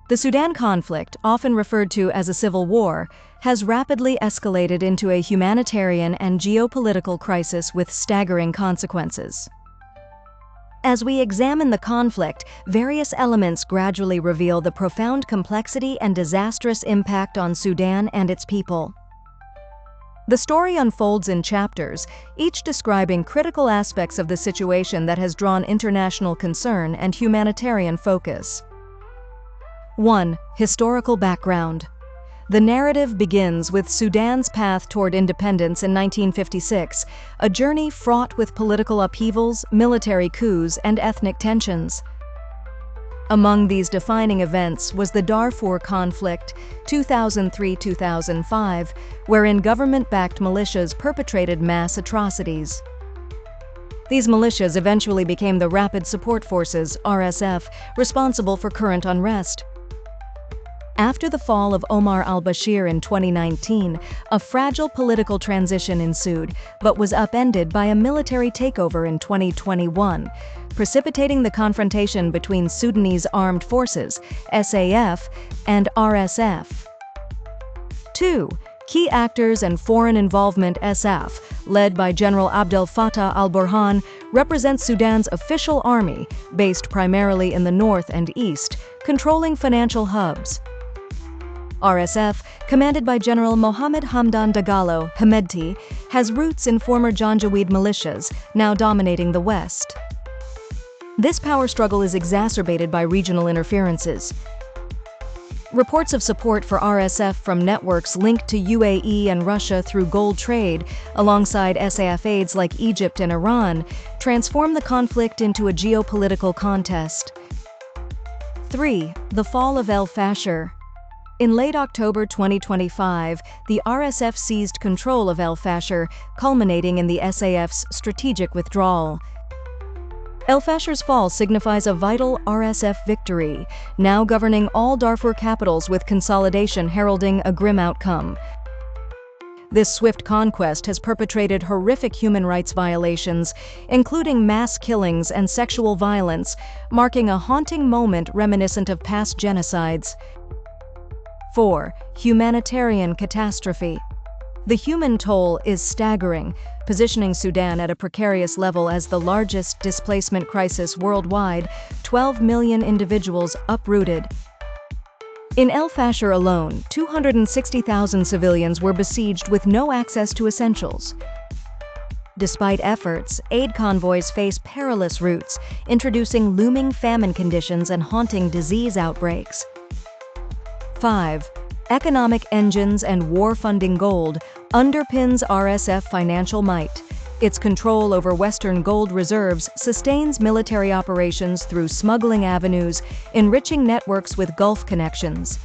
The Sudan conflict, often referred to as a civil war, has rapidly escalated into a humanitarian and geopolitical crisis with staggering consequences. As we examine the conflict, various elements gradually reveal the profound complexity and disastrous impact on Sudan and its people. The story unfolds in chapters, each describing critical aspects of the situation that has drawn international concern and humanitarian focus. 1. Historical background. The narrative begins with Sudan's path toward independence in 1956, a journey fraught with political upheavals, military coups, and ethnic tensions. Among these defining events was the Darfur conflict, 2003-2005, wherein government-backed militias perpetrated mass atrocities. These militias eventually became the Rapid Support Forces, RSF, responsible for current unrest. After the fall of Omar al-Bashir in 2019, a fragile political transition ensued, but was upended by a military takeover in 2021, precipitating the confrontation between Sudanese Armed Forces, SAF, and RSF. 2. Key actors and foreign involvement. SAF, led by General Abdel Fattah al-Burhan, represents Sudan's official army, based primarily in the north and east, controlling financial hubs. RSF, commanded by General Mohammed Hamdan Dagalo Hemedti, has roots in former Janjaweed militias, now dominating the west. This power struggle is exacerbated by regional interferences. Reports of support for RSF from networks linked to UAE and Russia through gold trade, alongside SAF aides like Egypt and Iran, transform the conflict into a geopolitical contest. 3. The fall of Fasher. In late October 2025, the RSF seized control of Fasher, culminating in the SAF's strategic withdrawal. Fasher's fall signifies a vital RSF victory, now governing all Darfur capitals, with consolidation heralding a grim outcome. This swift conquest has perpetrated horrific human rights violations, including mass killings and sexual violence, marking a haunting moment reminiscent of past genocides. 4. Humanitarian catastrophe. The human toll is staggering, positioning Sudan at a precarious level as the largest displacement crisis worldwide, 12 million individuals uprooted. In Fasher alone, 260,000 civilians were besieged with no access to essentials. Despite efforts, aid convoys face perilous routes, introducing looming famine conditions and haunting disease outbreaks. 5. Economic engines and war-funding gold underpins RSF financial might. Its control over Western gold reserves sustains military operations through smuggling avenues, enriching networks with Gulf connections.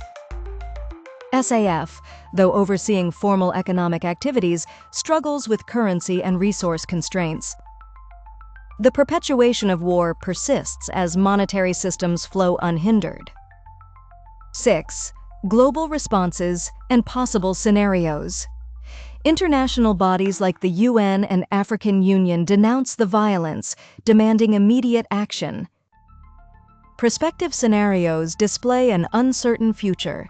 SAF, though overseeing formal economic activities, struggles with currency and resource constraints. The perpetuation of war persists as monetary systems flow unhindered. 6. Global responses and possible scenarios. International bodies like the UN and African Union denounce the violence, demanding immediate action. Prospective scenarios display an uncertain future,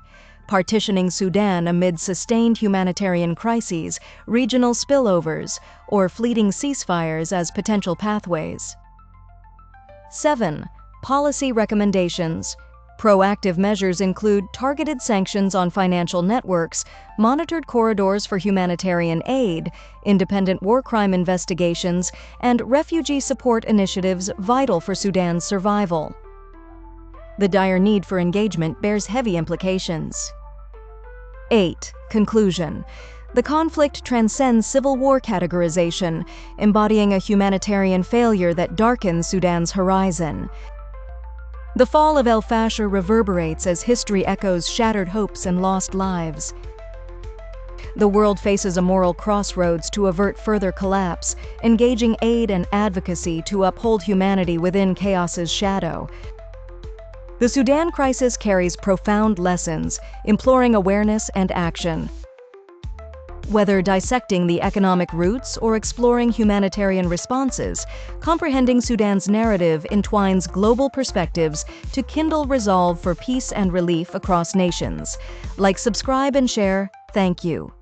partitioning Sudan amid sustained humanitarian crises, regional spillovers, or fleeting ceasefires as potential pathways. 7. Policy recommendations. Proactive measures include targeted sanctions on financial networks, monitored corridors for humanitarian aid, independent war crime investigations, and refugee support initiatives vital for Sudan's survival. The dire need for engagement bears heavy implications. 8. Conclusion. The conflict transcends civil war categorization, embodying a humanitarian failure that darkens Sudan's horizon. The fall of Fasher reverberates as history echoes shattered hopes and lost lives. The world faces a moral crossroads to avert further collapse, engaging aid and advocacy to uphold humanity within chaos's shadow. The Sudan crisis carries profound lessons, imploring awareness and action. Whether dissecting the economic roots or exploring humanitarian responses, comprehending Sudan's narrative entwines global perspectives to kindle resolve for peace and relief across nations. Like, subscribe, and share. Thank you.